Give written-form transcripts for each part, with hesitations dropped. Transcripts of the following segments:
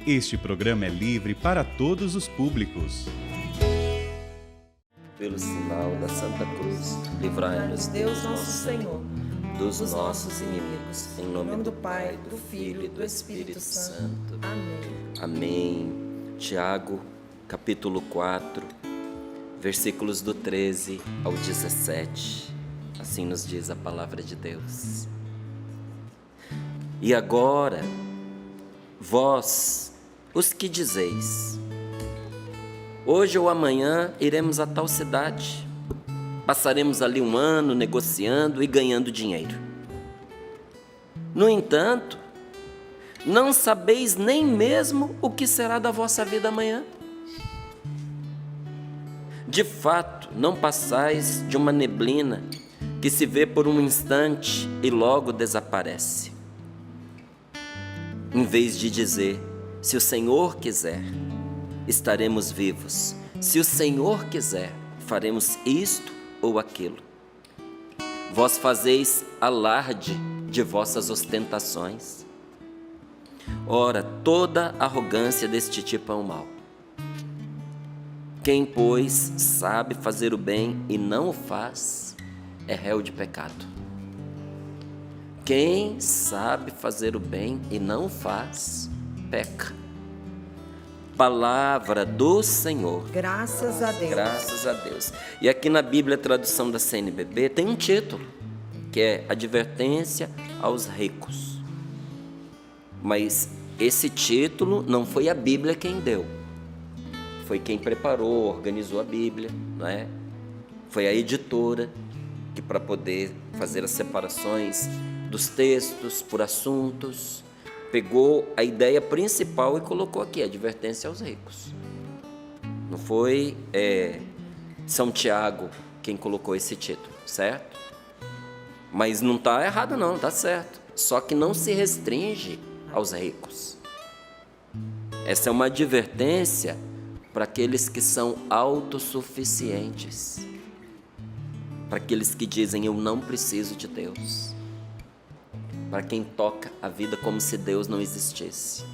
Este programa é livre para todos os públicos. Pelo sinal da Santa Cruz, livrai-nos Deus nosso Senhor dos nossos inimigos. Em nome do Pai, do Filho e do Espírito Santo. Amém. Amém. Tiago, capítulo 4, versículos do 13 ao 17. Assim nos diz a palavra de Deus. E agora, vós, os que dizeis: hoje ou amanhã iremos a tal cidade, passaremos ali um ano negociando e ganhando dinheiro. No entanto, não sabeis nem mesmo o que será da vossa vida amanhã. De fato, não passais de uma neblina que se vê por um instante e logo desaparece. Em vez de dizer: se o Senhor quiser, estaremos vivos. Se o Senhor quiser, faremos isto ou aquilo. Vós fazeis alarde de vossas ostentações. Ora, toda arrogância deste tipo é um mal. Quem, pois, sabe fazer o bem e não o faz, é réu de pecado. Quem sabe fazer o bem e não o faz, peca. Palavra do Senhor. Graças a Deus. Graças a Deus. E aqui na Bíblia, a tradução da CNBB, tem um título, que é Advertência aos Ricos. Mas esse título não foi a Bíblia quem deu. Foi quem preparou, organizou a Bíblia, não é? Foi a editora, que para poder fazer as separações dos textos por assuntos, pegou a ideia principal e colocou aqui, advertência aos ricos. Não foi São Tiago quem colocou esse título, certo? Mas não está errado não, está certo. Só que não se restringe aos ricos. Essa é uma advertência para aqueles que são autossuficientes, para aqueles que dizem: eu não preciso de Deus, para quem toca a vida como se Deus não existisse,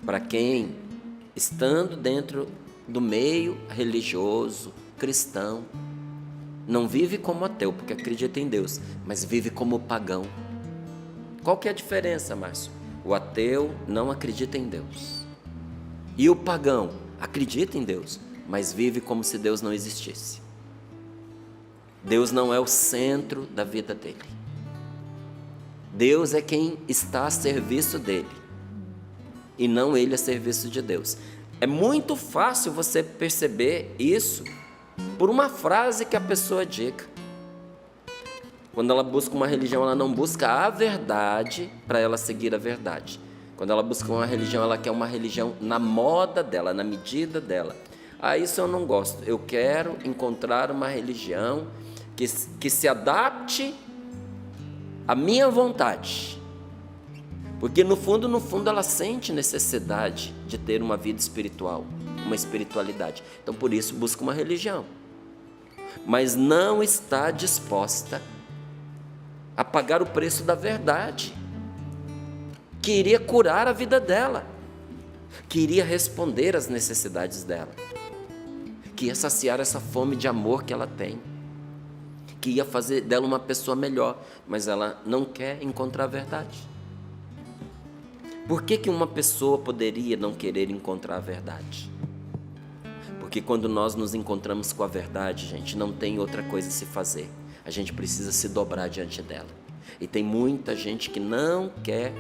para quem, estando dentro do meio religioso, cristão, não vive como ateu, porque acredita em Deus, mas vive como pagão. Qual que é a diferença, Márcio? O ateu não acredita em Deus, e o pagão acredita em Deus, mas vive como se Deus não existisse. Deus não é o centro da vida dele. Deus é quem está a serviço dele, e não ele a serviço de Deus. É muito fácil você perceber isso por uma frase que a pessoa diga. Quando ela busca uma religião, ela não busca a verdade para ela seguir a verdade. Quando ela busca uma religião, ela quer uma religião na moda dela, na medida dela. Ah, isso eu não gosto. Eu quero encontrar uma religião que se adapte à minha vontade. Porque no fundo ela sente necessidade de ter uma vida espiritual, uma espiritualidade. Então por isso busca uma religião. Mas não está disposta a pagar o preço da verdade, que iria curar a vida dela, que iria responder às necessidades dela, que ia saciar essa fome de amor que ela tem, que ia fazer dela uma pessoa melhor, mas ela não quer encontrar a verdade. Por que uma pessoa poderia não querer encontrar a verdade? Porque quando nós nos encontramos com a verdade, gente, não tem outra coisa a se fazer. A gente precisa se dobrar diante dela. E tem muita gente que não quer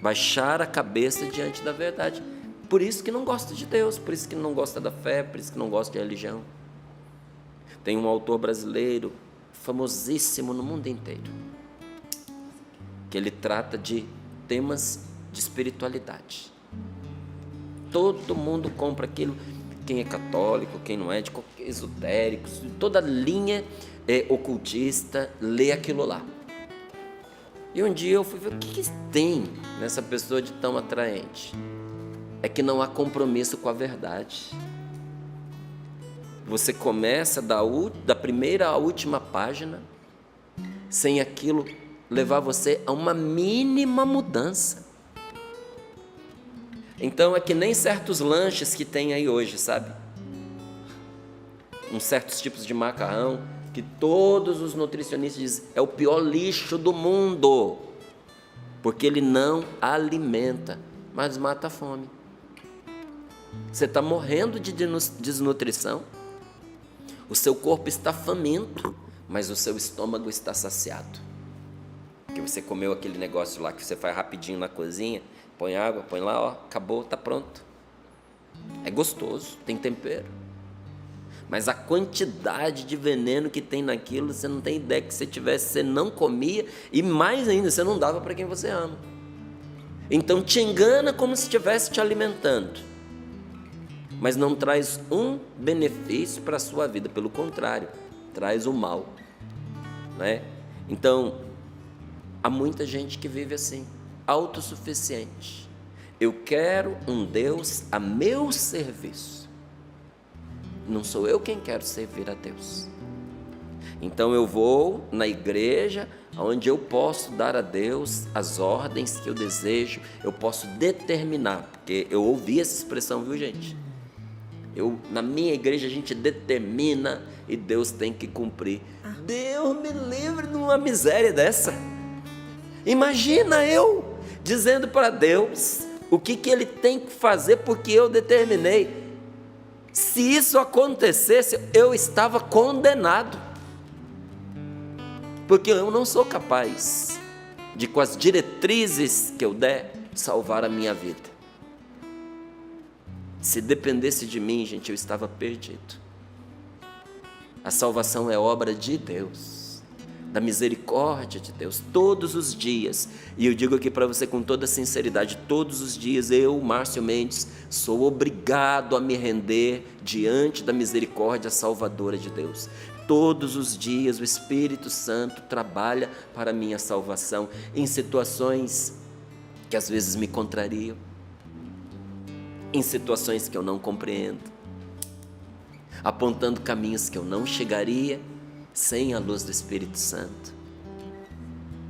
baixar a cabeça diante da verdade. Por isso que não gosta de Deus, por isso que não gosta da fé, por isso que não gosta de religião. Tem um autor brasileiro famosíssimo no mundo inteiro, que ele trata de temas de espiritualidade. Todo mundo compra aquilo, quem é católico, quem não é, de qualquer esotérico, toda linha ocultista lê aquilo lá. E um dia eu fui ver o que tem nessa pessoa de tão atraente. É que não há compromisso com a verdade. Você começa da primeira à última página, sem aquilo levar você a uma mínima mudança. Então é que nem certos lanches que tem aí hoje, sabe? Uns certos tipos de macarrão que todos os nutricionistas dizem é o pior lixo do mundo, porque ele não alimenta, mas mata a fome. Você está morrendo de desnutrição, o seu corpo está faminto, mas o seu estômago está saciado, porque você comeu aquele negócio lá que você faz rapidinho na cozinha, põe água, põe lá, ó, acabou, está pronto. É gostoso, tem tempero, mas a quantidade de veneno que tem naquilo, você não tem ideia. Que se tivesse, você não comia, e mais ainda, você não dava para quem você ama. Então te engana como se estivesse te alimentando, mas não traz um benefício para a sua vida, pelo contrário, traz o mal, né? Então, há muita gente que vive assim, autossuficiente. Eu quero um Deus a meu serviço. Não sou eu quem quero servir a Deus. Então eu vou na igreja onde eu posso dar a Deus as ordens que eu desejo, eu posso determinar, porque eu ouvi essa expressão, viu, gente? Na minha igreja a gente determina e Deus tem que cumprir. Deus me livre de uma miséria dessa. Imagina eu dizendo para Deus o que Ele tem que fazer porque eu determinei. Se isso acontecesse, eu estava condenado, porque eu não sou capaz de, com as diretrizes que eu der, salvar a minha vida. Se dependesse de mim, gente, eu estava perdido. A salvação é obra de Deus, da misericórdia de Deus, todos os dias. E eu digo aqui para você com toda sinceridade, todos os dias eu, Márcio Mendes, sou obrigado a me render diante da misericórdia salvadora de Deus. Todos os dias o Espírito Santo trabalha para a minha salvação, em situações que às vezes me contrariam, em situações que eu não compreendo, apontando caminhos que eu não chegaria sem a luz do Espírito Santo.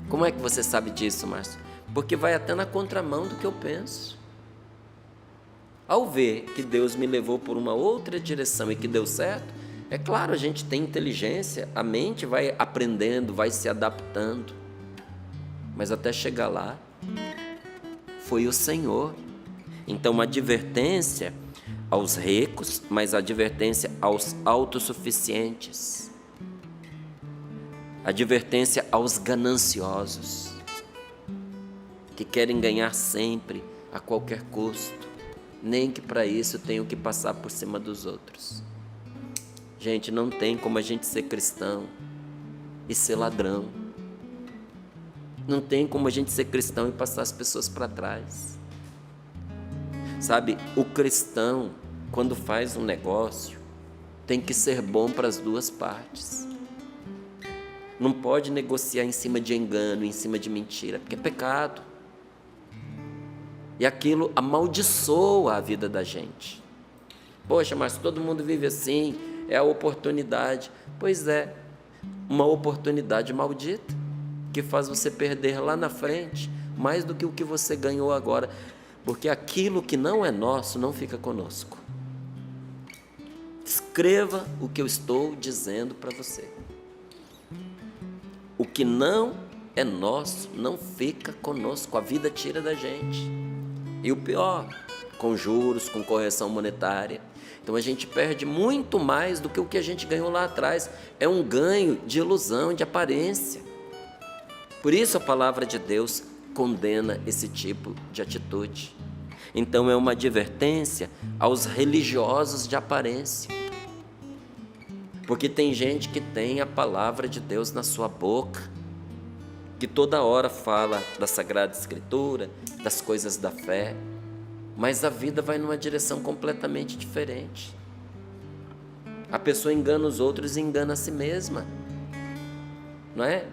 Como é que você sabe disso, Márcio? Porque vai até na contramão do que eu penso. Ao ver que Deus me levou por uma outra direção e que deu certo, é claro, a gente tem inteligência, a mente vai aprendendo, vai se adaptando, mas até chegar lá, foi o Senhor. Então, uma advertência aos ricos, mas advertência aos autossuficientes. Advertência aos gananciosos, que querem ganhar sempre, a qualquer custo, nem que para isso tenham que passar por cima dos outros. Gente, não tem como a gente ser cristão e ser ladrão. Não tem como a gente ser cristão e passar as pessoas para trás. Sabe, o cristão, quando faz um negócio, tem que ser bom para as duas partes. Não pode negociar em cima de engano, em cima de mentira, porque é pecado. E aquilo amaldiçoa a vida da gente. Poxa, mas todo mundo vive assim, é a oportunidade. Pois é, uma oportunidade maldita, que faz você perder lá na frente, mais do que o que você ganhou agora. Porque aquilo que não é nosso, não fica conosco. Escreva o que eu estou dizendo para você. O que não é nosso, não fica conosco. A vida tira da gente. E o pior, com juros, com correção monetária. Então a gente perde muito mais do que o que a gente ganhou lá atrás. É um ganho de ilusão, de aparência. Por isso a palavra de Deus condena esse tipo de atitude. Então é uma advertência aos religiosos de aparência. Porque tem gente que tem a palavra de Deus na sua boca, que toda hora fala da Sagrada Escritura, das coisas da fé, mas a vida vai numa direção completamente diferente. A pessoa engana os outros e engana a si mesma, não é?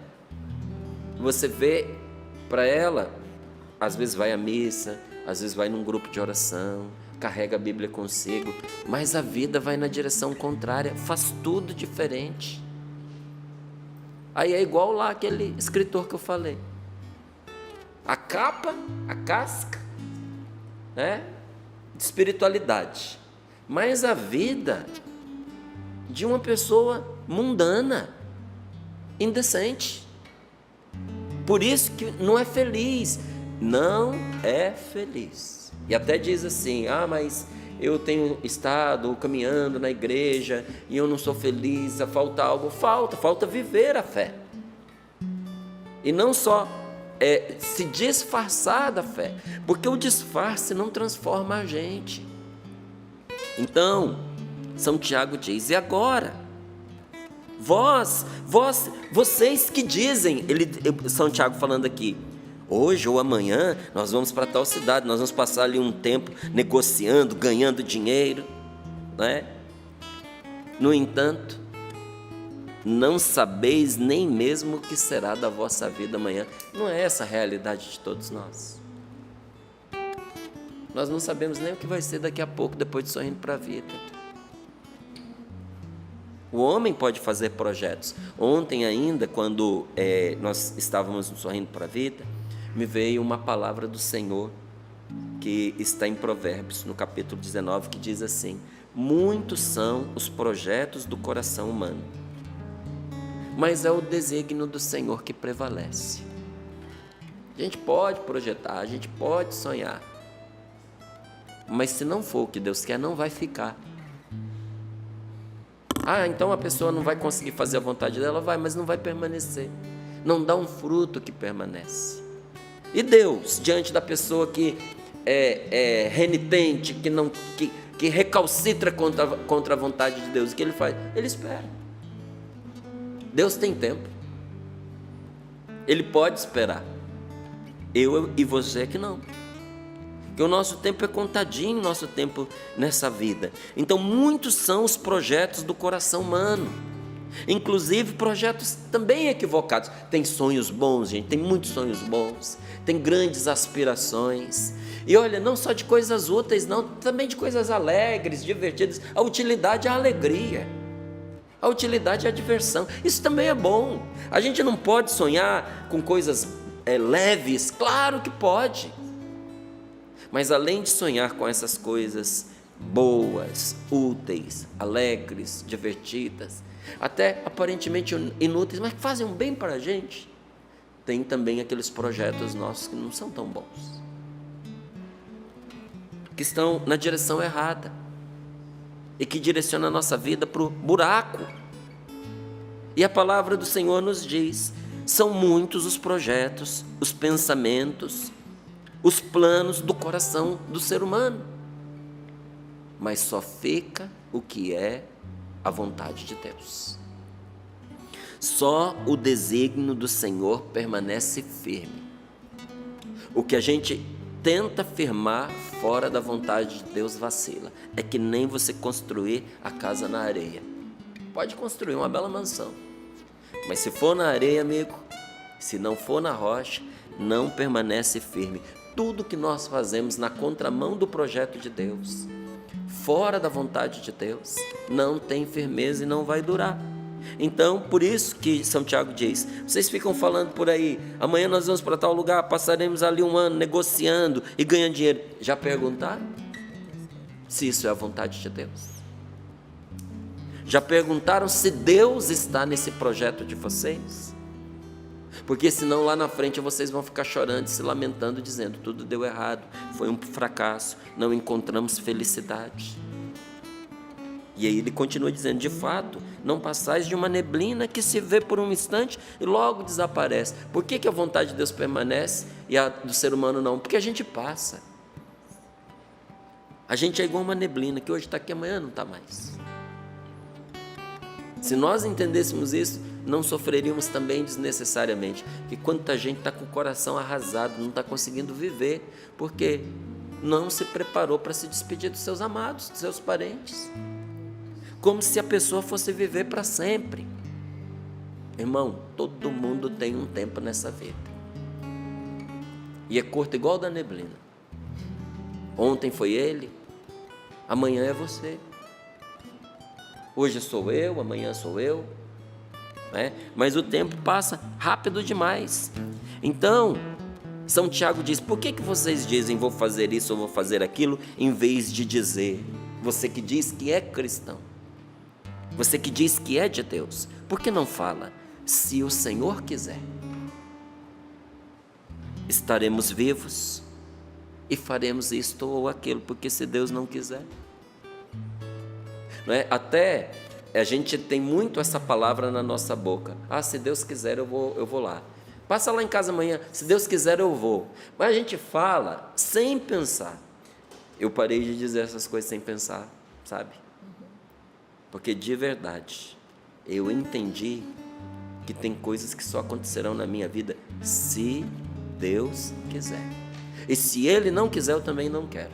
Você vê para ela, às vezes vai à missa, às vezes vai num grupo de oração, carrega a Bíblia consigo, mas a vida vai na direção contrária, faz tudo diferente. Aí é igual lá aquele escritor que eu falei. A capa, a casca, né? de espiritualidade, mas a vida de uma pessoa mundana, indecente. Por isso que não é feliz. Não é feliz. E até diz assim: mas eu tenho estado caminhando na igreja e eu não sou feliz, falta algo. Falta viver a fé. E não só se disfarçar da fé, porque o disfarce não transforma a gente. Então, São Tiago diz: e agora? Vocês que dizem, São Tiago falando aqui, hoje ou amanhã nós vamos para tal cidade, nós vamos passar ali um tempo negociando, ganhando dinheiro, não é? No entanto, não sabeis nem mesmo o que será da vossa vida amanhã. Não é essa a realidade de todos nós. Nós não sabemos nem o que vai ser daqui a pouco, depois de Sorrindo para a Vida. O homem pode fazer projetos. Ontem ainda, quando nós estávamos no Sorrindo para a Vida, me veio uma palavra do Senhor, que está em Provérbios, no capítulo 19, que diz assim: muitos são os projetos do coração humano, mas é o desígnio do Senhor que prevalece. A gente pode projetar, a gente pode sonhar, mas se não for o que Deus quer, não vai ficar. Então a pessoa não vai conseguir fazer a vontade dela, mas não vai permanecer. Não dá um fruto que permanece. E Deus, diante da pessoa que é renitente, que recalcitra contra a vontade de Deus, o que Ele faz? Ele espera. Deus tem tempo. Ele pode esperar. Eu e você que não. Porque o nosso tempo é contadinho, o nosso tempo nessa vida. Então, muitos são os projetos do coração humano. Inclusive, projetos também equivocados. Tem sonhos bons, gente, tem muitos sonhos bons. Tem grandes aspirações. E olha, não só de coisas úteis, não, também de coisas alegres, divertidas. A utilidade é a alegria. A utilidade é a diversão. Isso também é bom. A gente não pode sonhar com coisas leves? Claro que pode. Mas além de sonhar com essas coisas boas, úteis, alegres, divertidas, até aparentemente inúteis, mas que fazem um bem para a gente, tem também aqueles projetos nossos que não são tão bons, que estão na direção errada e que direcionam a nossa vida para o buraco. E a palavra do Senhor nos diz: são muitos os projetos, os pensamentos, os planos do coração do ser humano, mas só fica o que é a vontade de Deus. Só o desígnio do Senhor permanece firme. O que a gente tenta firmar fora da vontade de Deus vacila. É que nem você construir a casa na areia. Pode construir uma bela mansão, mas se for na areia, amigo, se não for na rocha, não permanece firme. Tudo que nós fazemos na contramão do projeto de Deus, fora da vontade de Deus, não tem firmeza e não vai durar. Então, por isso que São Tiago diz: vocês ficam falando por aí, amanhã nós vamos para tal lugar, passaremos ali um ano negociando e ganhando dinheiro. Já perguntaram se isso é a vontade de Deus? Já perguntaram se Deus está nesse projeto de vocês? Porque senão lá na frente vocês vão ficar chorando, se lamentando, dizendo: tudo deu errado, foi um fracasso, não encontramos felicidade. E aí ele continua dizendo: de fato, não passais de uma neblina que se vê por um instante e logo desaparece. Por que a vontade de Deus permanece e a do ser humano não? Porque a gente passa. A gente é igual uma neblina, que hoje está aqui, amanhã não está mais. Se nós entendêssemos isso, não sofreríamos também desnecessariamente. Porque quanta gente está com o coração arrasado, não está conseguindo viver, porque não se preparou para se despedir dos seus amados, dos seus parentes. Como se a pessoa fosse viver para sempre. Irmão, todo mundo tem um tempo nessa vida. E é curto igual da neblina. Ontem foi ele, amanhã é você. Hoje sou eu, amanhã sou eu. Mas o tempo passa rápido demais. Então, São Tiago diz: por que vocês dizem vou fazer isso ou vou fazer aquilo, em vez de dizer, você que diz que é cristão, você que diz que é de Deus, por que não fala, se o Senhor quiser, estaremos vivos e faremos isto ou aquilo, porque se Deus não quiser, não é? Até a gente tem muito essa palavra na nossa boca: se Deus quiser eu vou lá, passa lá em casa amanhã, se Deus quiser eu vou. Mas a gente fala sem pensar. Eu parei de dizer essas coisas sem pensar, sabe? Porque de verdade eu entendi que tem coisas que só acontecerão na minha vida se Deus quiser, e se Ele não quiser eu também não quero.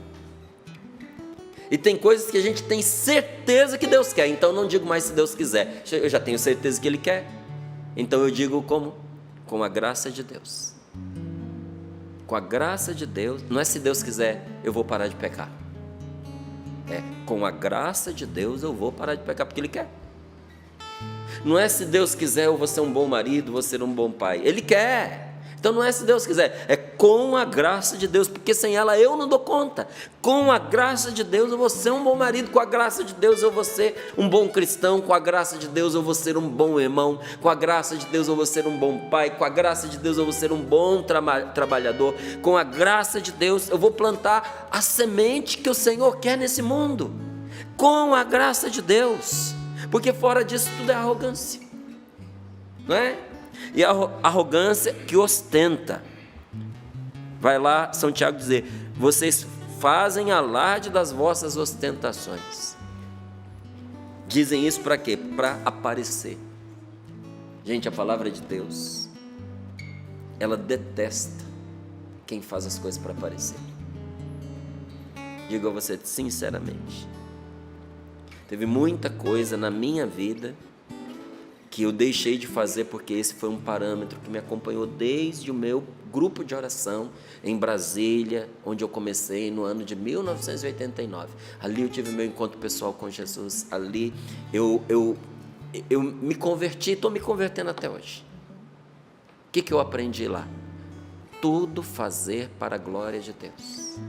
E tem coisas que a gente tem certeza que Deus quer, então eu não digo mais se Deus quiser, eu já tenho certeza que Ele quer, então eu digo como? Com a graça de Deus. Com a graça de Deus. Não é se Deus quiser eu vou parar de pecar, com a graça de Deus eu vou parar de pecar porque Ele quer. Não é se Deus quiser eu vou ser um bom marido, vou ser um bom pai, Ele quer. Então não é se Deus quiser, é com a graça de Deus, porque sem ela eu não dou conta. Com a graça de Deus eu vou ser um bom marido, com a graça de Deus eu vou ser um bom cristão, com a graça de Deus eu vou ser um bom irmão, com a graça de Deus eu vou ser um bom pai, com a graça de Deus eu vou ser um bom trabalhador, com a graça de Deus eu vou plantar a semente que o Senhor quer nesse mundo, com a graça de Deus, porque fora disso tudo é arrogância, não é? E a arrogância que ostenta. Vai lá São Tiago dizer: vocês fazem alarde das vossas ostentações. Dizem isso para quê? Para aparecer. Gente, a palavra de Deus, ela detesta quem faz as coisas para aparecer. Digo a você sinceramente, teve muita coisa na minha vida que eu deixei de fazer, porque esse foi um parâmetro que me acompanhou desde o meu grupo de oração em Brasília, onde eu comecei no ano de 1989. Ali eu tive meu encontro pessoal com Jesus, ali eu me converti, estou me convertendo até hoje. O que eu aprendi lá? Tudo fazer para a glória de Deus,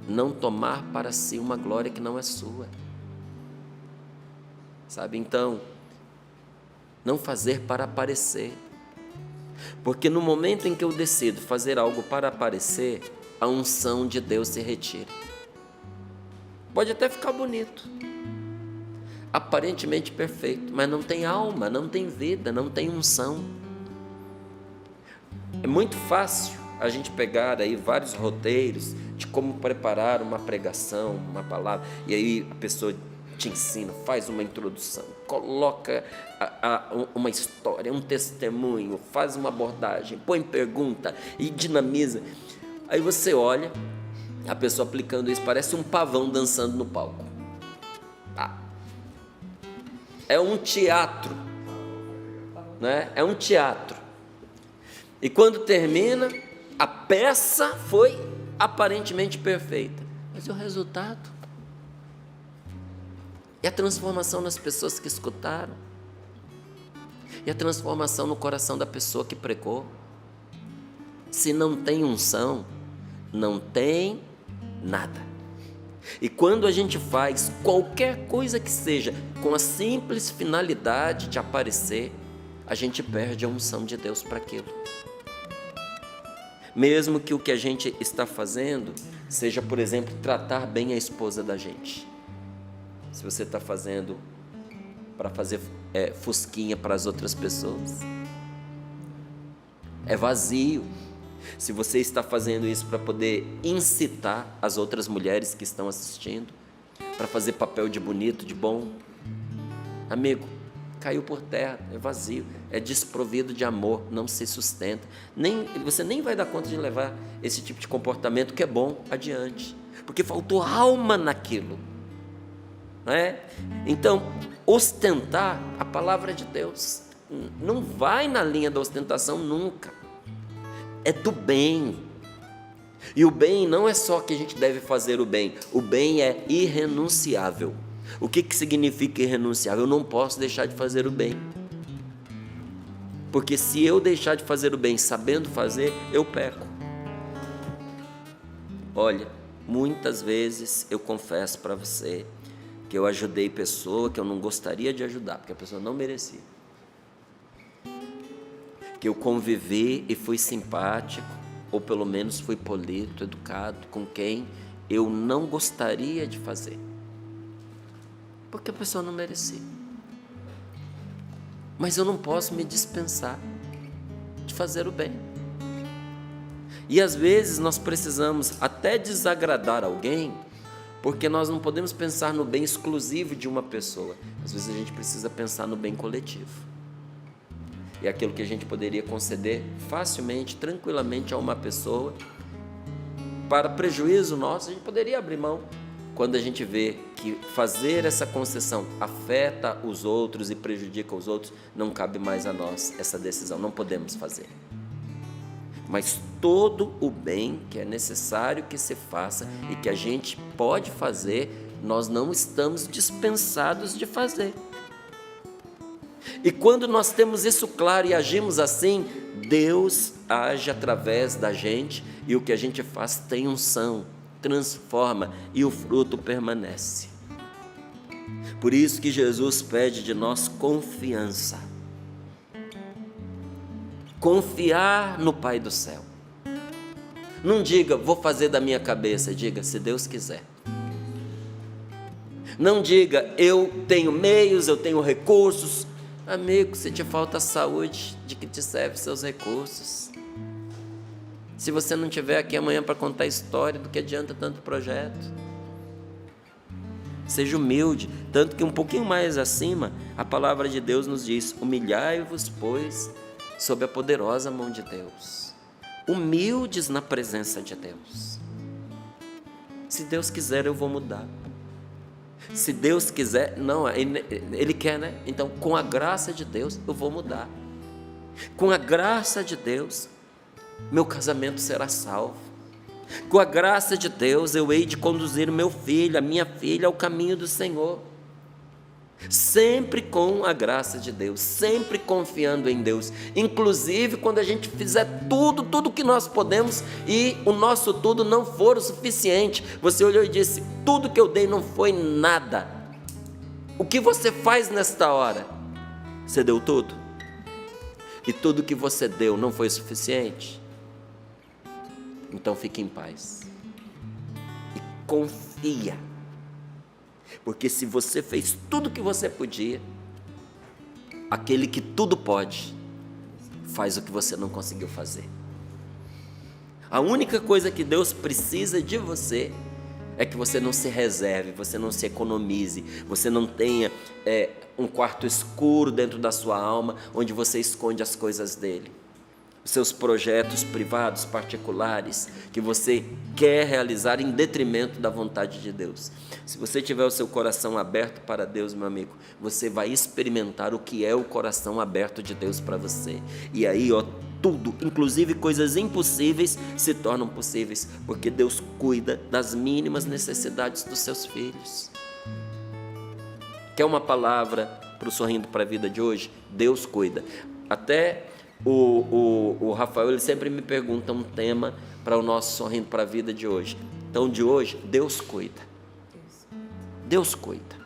não tomar para si uma glória que não é sua, sabe? Então, não fazer para aparecer, porque no momento em que eu decido fazer algo para aparecer, a unção de Deus se retira. Pode até ficar bonito, aparentemente perfeito, mas não tem alma, não tem vida, não tem unção. É muito fácil a gente pegar aí vários roteiros de como preparar uma pregação, uma palavra, e aí a pessoa te ensina, faz uma introdução, coloca uma história, um testemunho, faz uma abordagem, põe pergunta e dinamiza. Aí você olha, a pessoa aplicando isso, parece um pavão dançando no palco. É um teatro, né? É um teatro. E quando termina, a peça foi aparentemente perfeita, mas e o resultado? E a transformação nas pessoas que escutaram? E a transformação no coração da pessoa que pregou? Se não tem unção, não tem nada. E quando a gente faz qualquer coisa que seja com a simples finalidade de aparecer, a gente perde a unção de Deus para aquilo. Mesmo que o que a gente está fazendo seja, por exemplo, tratar bem a esposa da gente. Se você está fazendo para fazer fusquinha para as outras pessoas, é vazio. Se você está fazendo isso para poder incitar as outras mulheres que estão assistindo, para fazer papel de bonito, de bom, amigo, caiu por terra, é vazio, é desprovido de amor, não se sustenta. Você nem vai dar conta de levar esse tipo de comportamento que é bom adiante, porque faltou alma naquilo. Não é? Então, ostentar, a palavra de Deus não vai na linha da ostentação nunca. É do bem. E o bem não é só que a gente deve fazer o bem é irrenunciável. O que significa irrenunciável? Eu não posso deixar de fazer o bem. Porque se eu deixar de fazer o bem sabendo fazer, eu peco. Olha, muitas vezes eu confesso para você que eu ajudei pessoa que eu não gostaria de ajudar, porque a pessoa não merecia. Que eu convivi e fui simpático, ou pelo menos fui polido, educado, com quem eu não gostaria de fazer, porque a pessoa não merecia. Mas eu não posso me dispensar de fazer o bem. E às vezes nós precisamos até desagradar alguém, porque nós não podemos pensar no bem exclusivo de uma pessoa. Às vezes a gente precisa pensar no bem coletivo. E aquilo que a gente poderia conceder facilmente, tranquilamente a uma pessoa, para prejuízo nosso, a gente poderia abrir mão. Quando a gente vê que fazer essa concessão afeta os outros e prejudica os outros, não cabe mais a nós essa decisão, não podemos fazer. Mas todo o bem que é necessário que se faça e que a gente pode fazer, nós não estamos dispensados de fazer. E quando nós temos isso claro e agimos assim, Deus age através da gente e o que a gente faz tem unção, transforma e o fruto permanece. Por isso que Jesus pede de nós confiança. Confiar no Pai do céu. Não diga, vou fazer da minha cabeça, diga, se Deus quiser. Não diga, eu tenho meios, eu tenho recursos. Amigo, se te falta saúde, de que te serve seus recursos? Se você não estiver aqui amanhã para contar a história, do que adianta tanto projeto? Seja humilde, tanto que um pouquinho mais acima, a palavra de Deus nos diz, humilhai-vos, pois, sob a poderosa mão de Deus. Humildes na presença de Deus. Se Deus quiser, eu vou mudar. Se Deus quiser, não, Ele quer, né? Então, com a graça de Deus, eu vou mudar. Com a graça de Deus, meu casamento será salvo. Com a graça de Deus, eu hei de conduzir o meu filho, a minha filha, ao caminho do Senhor. Sempre com a graça de Deus, sempre confiando em Deus. Inclusive, quando a gente fizer tudo que nós podemos e o nosso tudo não for o suficiente. Você olhou e disse, tudo que eu dei não foi nada. O que você faz nesta hora? Você deu tudo? E tudo que você deu não foi suficiente? Então fique em paz e confia, porque se você fez tudo o que você podia, aquele que tudo pode, faz o que você não conseguiu fazer. A única coisa que Deus precisa de você é que você não se reserve, você não se economize, você não tenha um quarto escuro dentro da sua alma, onde você esconde as coisas dele. Os seus projetos privados, particulares, que você quer realizar em detrimento da vontade de Deus. Se você tiver o seu coração aberto para Deus, meu amigo, você vai experimentar o que é o coração aberto de Deus para você. E aí, tudo, inclusive coisas impossíveis, se tornam possíveis, porque Deus cuida das mínimas necessidades dos seus filhos. Quer uma palavra para o Sorrindo para a Vida de hoje? Deus cuida. Até o Rafael, ele sempre me pergunta um tema para o nosso Sorrindo para a Vida de hoje. Então, de hoje, Deus cuida. Deus cuida.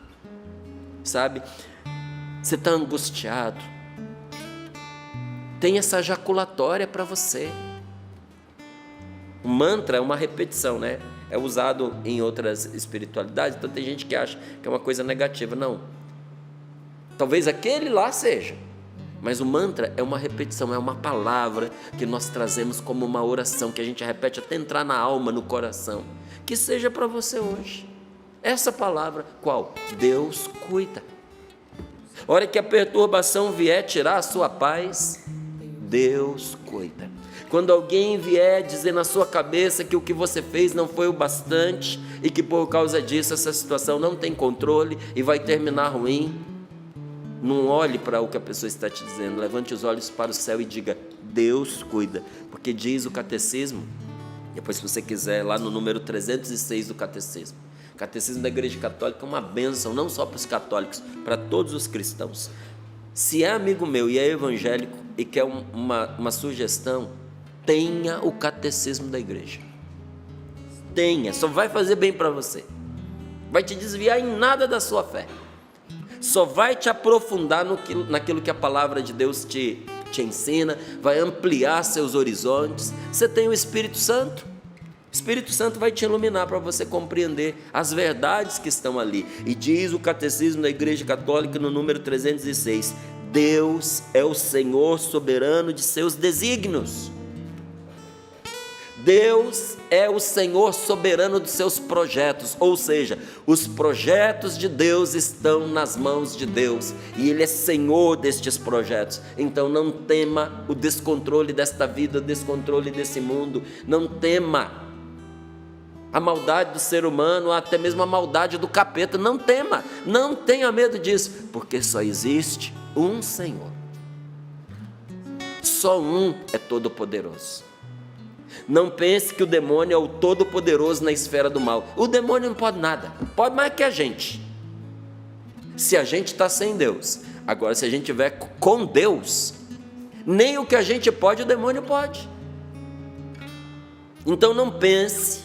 Sabe? Você está angustiado. Tem essa jaculatória para você. O mantra é uma repetição, né? É usado em outras espiritualidades, então tem gente que acha que é uma coisa negativa. Não. Talvez aquele lá seja. Mas o mantra é uma repetição, é uma palavra que nós trazemos como uma oração, que a gente repete até entrar na alma, no coração. Que seja para você hoje. Essa palavra, qual? Deus cuida. A hora que a perturbação vier tirar a sua paz, Deus cuida. Quando alguém vier dizer na sua cabeça que o que você fez não foi o bastante e que por causa disso essa situação não tem controle e vai terminar ruim, não olhe para o que a pessoa está te dizendo, levante os olhos para o céu e diga, Deus cuida, porque diz o catecismo, depois se você quiser, lá no número 306 do catecismo, o catecismo da Igreja Católica é uma bênção, não só para os católicos, para todos os cristãos. Se é amigo meu e é evangélico, e quer uma sugestão, tenha o catecismo da igreja. Tenha, só vai fazer bem para você. Vai te desviar em nada da sua fé. Só vai te aprofundar naquilo que a palavra de Deus te ensina, vai ampliar seus horizontes. Você tem o Espírito Santo. O Espírito Santo vai te iluminar para você compreender as verdades que estão ali. E diz o Catecismo da Igreja Católica no número 306, Deus é o Senhor soberano de seus desígnios. Deus é o Senhor soberano dos seus projetos, ou seja, os projetos de Deus estão nas mãos de Deus e Ele é Senhor destes projetos. Então não tema o descontrole desta vida, o descontrole desse mundo, não tema a maldade do ser humano, até mesmo a maldade do capeta, não tema, não tenha medo disso, porque só existe um Senhor, só um é todo-poderoso. Não pense que o demônio é o todo-poderoso na esfera do mal. O demônio não pode nada, pode mais que a gente, se a gente está sem Deus. Agora, se a gente estiver com Deus, nem o que a gente pode, o demônio pode. Então não pense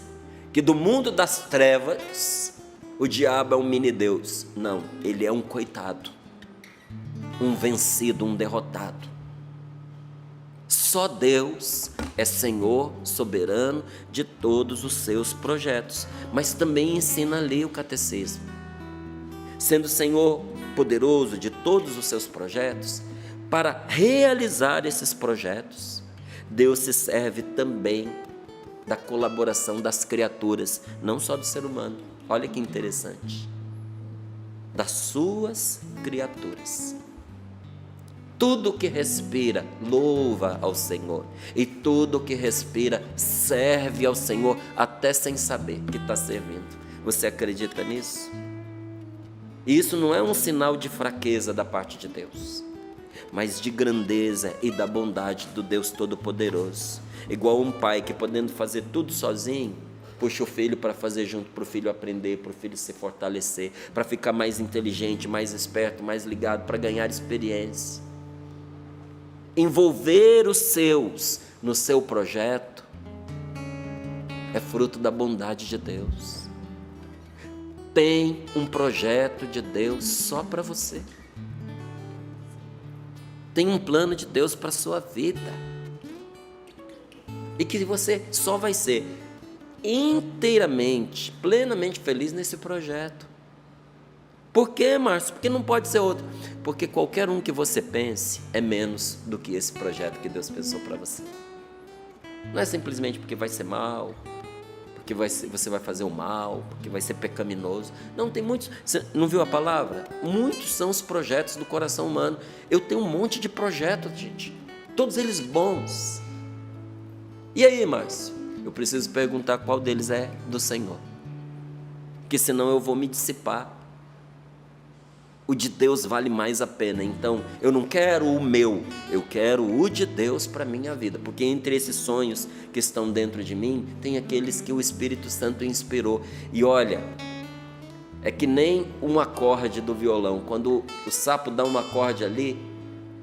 que do mundo das trevas o diabo é um mini-deus. Não, ele é um coitado, um vencido, um derrotado. Só Deus é Senhor soberano de todos os seus projetos, mas também ensina ali o catecismo. Sendo Senhor poderoso de todos os seus projetos, para realizar esses projetos, Deus se serve também da colaboração das criaturas, não só do ser humano. Olha que interessante. Das suas criaturas. Tudo que respira louva ao Senhor, e tudo que respira serve ao Senhor, até sem saber que está servindo. Você acredita nisso? Isso não é um sinal de fraqueza da parte de Deus, mas de grandeza e da bondade do Deus Todo-Poderoso. Igual um pai que, podendo fazer tudo sozinho, puxa o filho para fazer junto, para o filho aprender, para o filho se fortalecer, para ficar mais inteligente, mais esperto, mais ligado, para ganhar experiência. Envolver os seus no seu projeto é fruto da bondade de Deus. Tem um projeto de Deus só para você. Tem um plano de Deus para a sua vida. E que você só vai ser inteiramente, plenamente feliz nesse projeto. Por quê, Márcio? Porque não pode ser outro. Porque qualquer um que você pense é menos do que esse projeto que Deus pensou para você. Não é simplesmente porque vai ser mal, porque você vai fazer o mal, porque vai ser pecaminoso. Não, tem muitos. Você não viu a palavra? Muitos são os projetos do coração humano. Eu tenho um monte de projetos, gente. Todos eles bons. E aí, Márcio? Eu preciso perguntar qual deles é do Senhor. Porque senão eu vou me dissipar. O de Deus vale mais a pena. Então, eu não quero o meu, eu quero o de Deus para a minha vida. Porque entre esses sonhos que estão dentro de mim, tem aqueles que o Espírito Santo inspirou. E olha, é que nem um acorde do violão. Quando o sapo dá um acorde ali,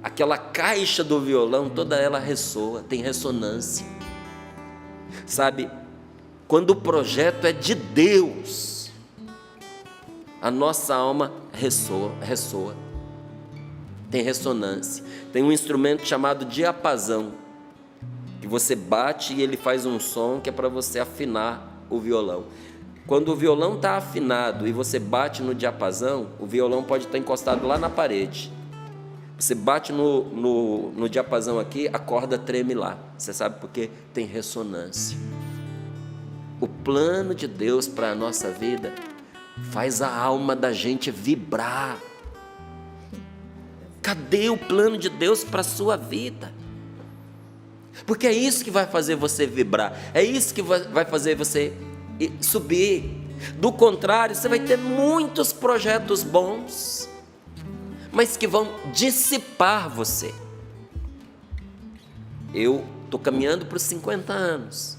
aquela caixa do violão, toda ela ressoa, tem ressonância. Sabe, quando o projeto é de Deus, a nossa alma ressoa, tem ressonância. Tem um instrumento chamado diapasão, que você bate e ele faz um som que é para você afinar o violão. Quando o violão está afinado e você bate no diapasão, o violão pode estar encostado lá na parede. Você bate no diapasão aqui, a corda treme lá. Você sabe por quê? Tem ressonância. O plano de Deus para a nossa vida faz a alma da gente vibrar. Cadê o plano de Deus para a sua vida? Porque é isso que vai fazer você vibrar. É isso que vai fazer você subir. Do contrário, você vai ter muitos projetos bons, mas que vão dissipar você. Eu estou caminhando para os 50 anos.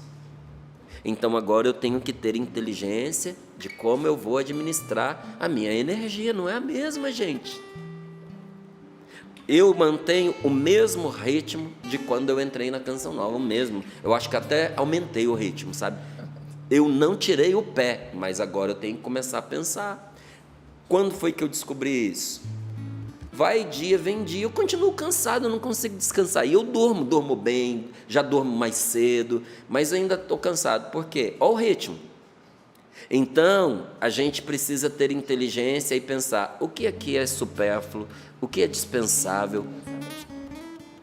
Então agora eu tenho que ter inteligência de como eu vou administrar a minha energia. Não é a mesma, gente. eu mantenho o mesmo ritmo de quando eu entrei na Canção Nova, o mesmo. Eu acho que até aumentei o ritmo, sabe? Eu não tirei o pé, mas agora eu tenho que começar a pensar. Quando foi que eu descobri isso? Vai dia, vem dia, eu continuo cansado, eu não consigo descansar. E eu durmo bem, já durmo mais cedo, mas eu ainda estou cansado. Por quê? Olha o ritmo. Então, a gente precisa ter inteligência e pensar o que aqui é supérfluo, o que é dispensável,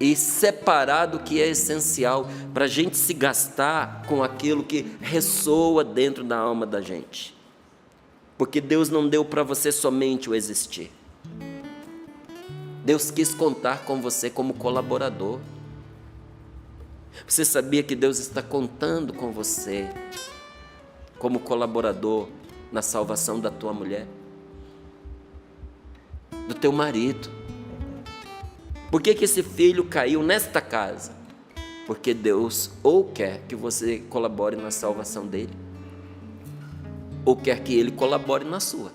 e separar do que é essencial, para a gente se gastar com aquilo que ressoa dentro da alma da gente. Porque Deus não deu para você somente o existir. Deus quis contar com você como colaborador. Você sabia que Deus está contando com você como colaborador na salvação da tua mulher, do teu marido? Por que esse filho caiu nesta casa? Porque Deus ou quer que você colabore na salvação dele, ou quer que ele colabore na sua.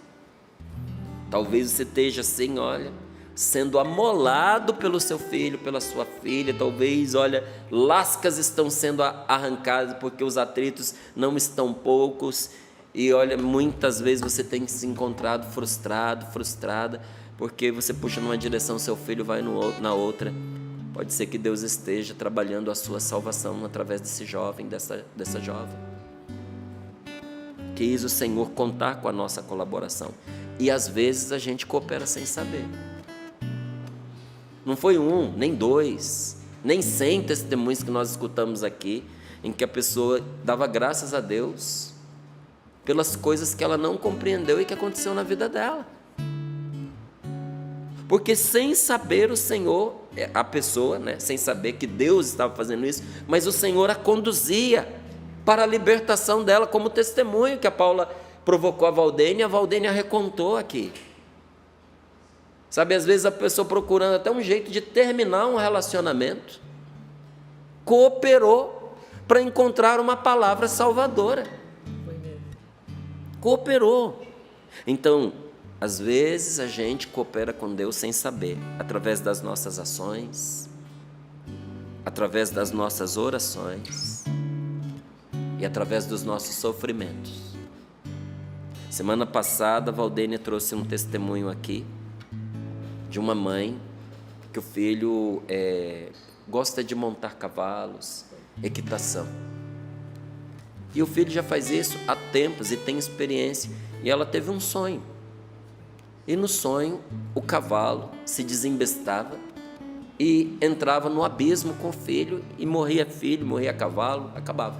Talvez você esteja assim, olha, sendo amolado pelo seu filho, pela sua filha. Talvez, olha, lascas estão sendo arrancadas porque os atritos não estão poucos. E olha, muitas vezes você tem se encontrado frustrado, frustrada, porque você puxa numa direção, seu filho vai na outra. Pode ser que Deus esteja trabalhando a sua salvação através desse jovem, dessa jovem. Quis o Senhor contar com a nossa colaboração. E às vezes a gente coopera sem saber. Não foi um, nem dois, nem 100 testemunhos que nós escutamos aqui, em que a pessoa dava graças a Deus pelas coisas que ela não compreendeu e que aconteceu na vida dela. Porque sem saber o Senhor, a pessoa, né, sem saber que Deus estava fazendo isso, mas o Senhor a conduzia para a libertação dela, como testemunho que a Paula provocou a Valdênia recontou aqui. Sabe, às vezes a pessoa procurando até um jeito de terminar um relacionamento, cooperou para encontrar uma palavra salvadora. Cooperou. Então, às vezes a gente coopera com Deus sem saber, através das nossas ações, através das nossas orações e através dos nossos sofrimentos. Semana passada, a Valdênia trouxe um testemunho aqui de uma mãe que o filho gosta de montar cavalos, equitação. E o filho já faz isso há tempos e tem experiência. E ela teve um sonho. E no sonho, o cavalo se desembestava e entrava no abismo com o filho, e morria filho, morria cavalo, acabava.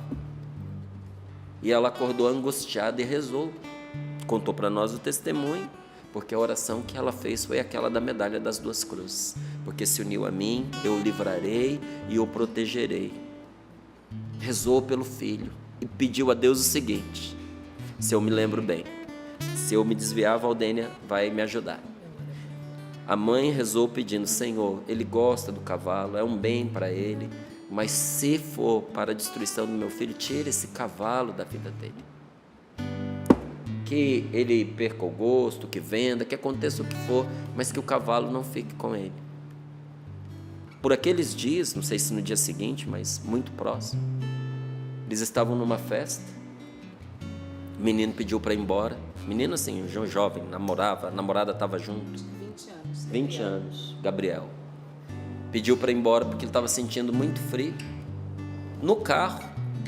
E ela acordou angustiada e rezou. Contou para nós o testemunho, porque a oração que ela fez foi aquela da medalha das 2 cruzes. Porque se uniu a mim, eu o livrarei e o protegerei. Rezou pelo filho e pediu a Deus o seguinte, se eu me lembro bem, se eu me desviar, a Valdênia vai me ajudar. A mãe rezou pedindo, Senhor, ele gosta do cavalo, é um bem para ele, mas se for para a destruição do meu filho, tira esse cavalo da vida dele. Que ele perca o gosto, que venda, que aconteça o que for, mas que o cavalo não fique com ele. Por aqueles dias, não sei se no dia seguinte, mas muito próximo, eles estavam numa festa, o menino pediu para ir embora, menino assim, um jovem, namorava, a namorada estava junto, 20 anos, Gabriel, pediu para ir embora porque ele estava sentindo muito frio. No carro,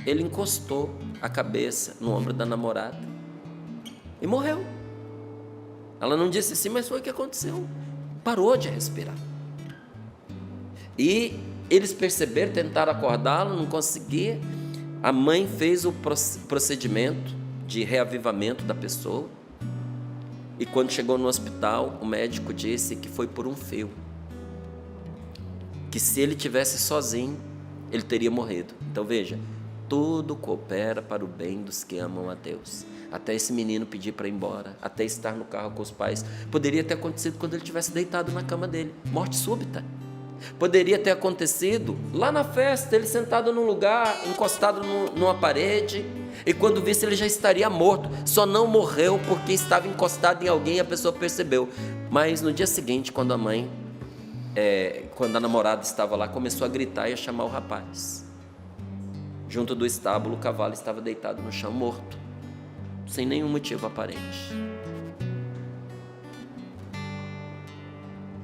ele encostou a cabeça no ombro da namorada e morreu. Ela não disse assim, mas foi o que aconteceu, parou de respirar. E eles perceberam, tentaram acordá-lo, não conseguia. A mãe fez o procedimento de reavivamento da pessoa, e quando chegou no hospital, o médico disse que foi por um fio, que se ele tivesse sozinho, ele teria morrido. Então veja, tudo coopera para o bem dos que amam a Deus. Até esse menino pedir para ir embora, até estar no carro com os pais, poderia ter acontecido quando ele tivesse deitado na cama dele, morte súbita. Poderia ter acontecido lá na festa, ele sentado num lugar, encostado numa parede, e quando visse ele já estaria morto. Só não morreu porque estava encostado em alguém e a pessoa percebeu. Mas no dia seguinte, quando a mãe quando a namorada estava lá, começou a gritar e a chamar o rapaz. Junto do estábulo, o cavalo estava deitado no chão, morto, sem nenhum motivo aparente.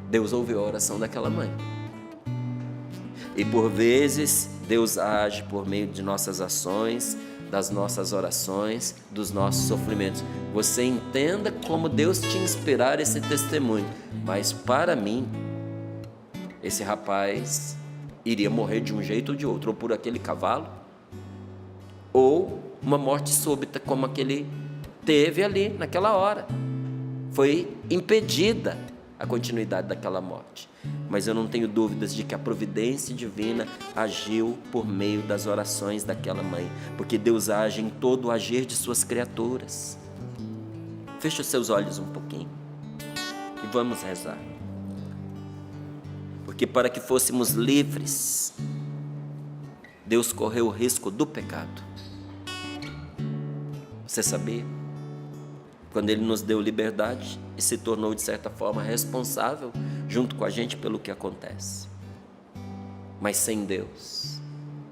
Deus ouviu a oração daquela mãe. E por vezes, Deus age por meio de nossas ações, das nossas orações, dos nossos sofrimentos. Você entenda como Deus te inspirar esse testemunho. Mas para mim, esse rapaz iria morrer de um jeito ou de outro, ou por aquele cavalo, ou uma morte súbita como a que ele teve ali naquela hora. Foi impedida a continuidade daquela morte. Mas eu não tenho dúvidas de que a providência divina agiu por meio das orações daquela mãe, porque Deus age em todo o agir de suas criaturas. Feche os seus olhos um pouquinho e vamos rezar. Porque para que fôssemos livres, Deus correu o risco do pecado. Você sabia? Quando Ele nos deu liberdade e se tornou, de certa forma, responsável junto com a gente pelo que acontece. Mas sem Deus,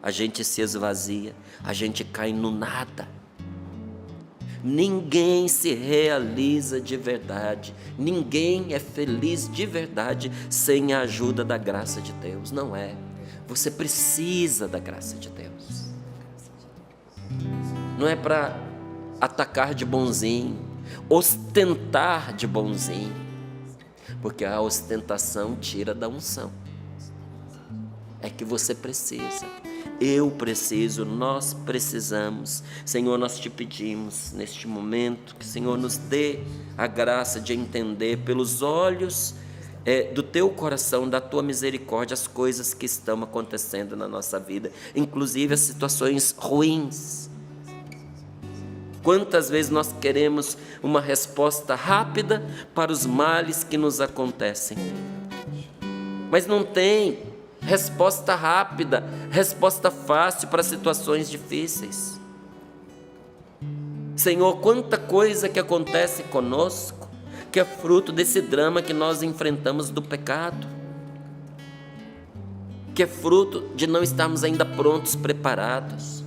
a gente se esvazia, a gente cai no nada. Ninguém se realiza de verdade, ninguém é feliz de verdade sem a ajuda da graça de Deus, não é? Você precisa da graça de Deus. Não é para atacar de bonzinho, ostentar de bonzinho, porque a ostentação tira da unção. É que você precisa, eu preciso, nós precisamos. Senhor, nós te pedimos neste momento que o Senhor nos dê a graça de entender pelos olhos do teu coração, da tua misericórdia, as coisas que estão acontecendo na nossa vida, inclusive as situações ruins. Quantas vezes nós queremos uma resposta rápida para os males que nos acontecem, mas não tem resposta rápida, resposta fácil para situações difíceis. Senhor, quanta coisa que acontece conosco, que é fruto desse drama que nós enfrentamos do pecado, que é fruto de não estarmos ainda prontos, preparados,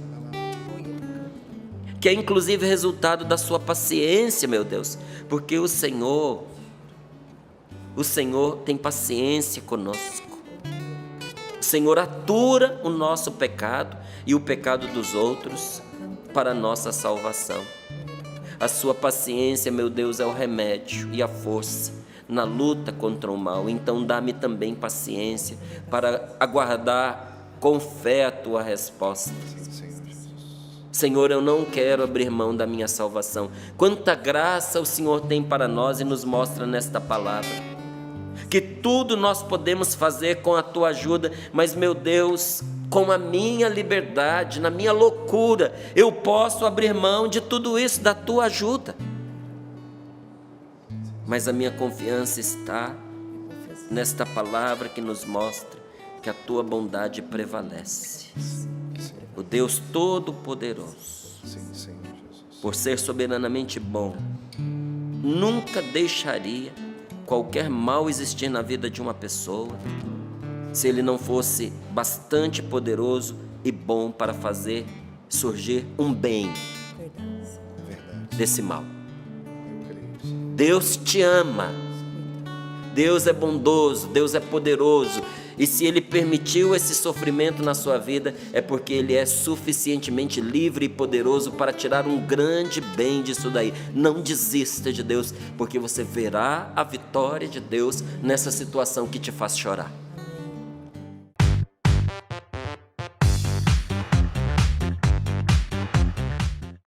que é inclusive resultado da sua paciência, meu Deus, porque o Senhor tem paciência conosco. O Senhor atura o nosso pecado e o pecado dos outros para a nossa salvação. A sua paciência, meu Deus, é o remédio e a força na luta contra o mal. Então dá-me também paciência para aguardar com fé a tua resposta. Senhor, eu não quero abrir mão da minha salvação. Quanta graça o Senhor tem para nós e nos mostra nesta palavra. Que tudo nós podemos fazer com a tua ajuda, mas, meu Deus, com a minha liberdade, na minha loucura, eu posso abrir mão de tudo isso, da tua ajuda. Mas a minha confiança está nesta palavra que nos mostra que a tua bondade prevalece. O Deus Todo-Poderoso, por ser soberanamente bom, nunca deixaria qualquer mal existir na vida de uma pessoa, se Ele não fosse bastante poderoso e bom para fazer surgir um bem desse mal. Deus te ama, Deus é bondoso, Deus é poderoso. E se Ele permitiu esse sofrimento na sua vida, é porque Ele é suficientemente livre e poderoso para tirar um grande bem disso daí. Não desista de Deus, porque você verá a vitória de Deus nessa situação que te faz chorar.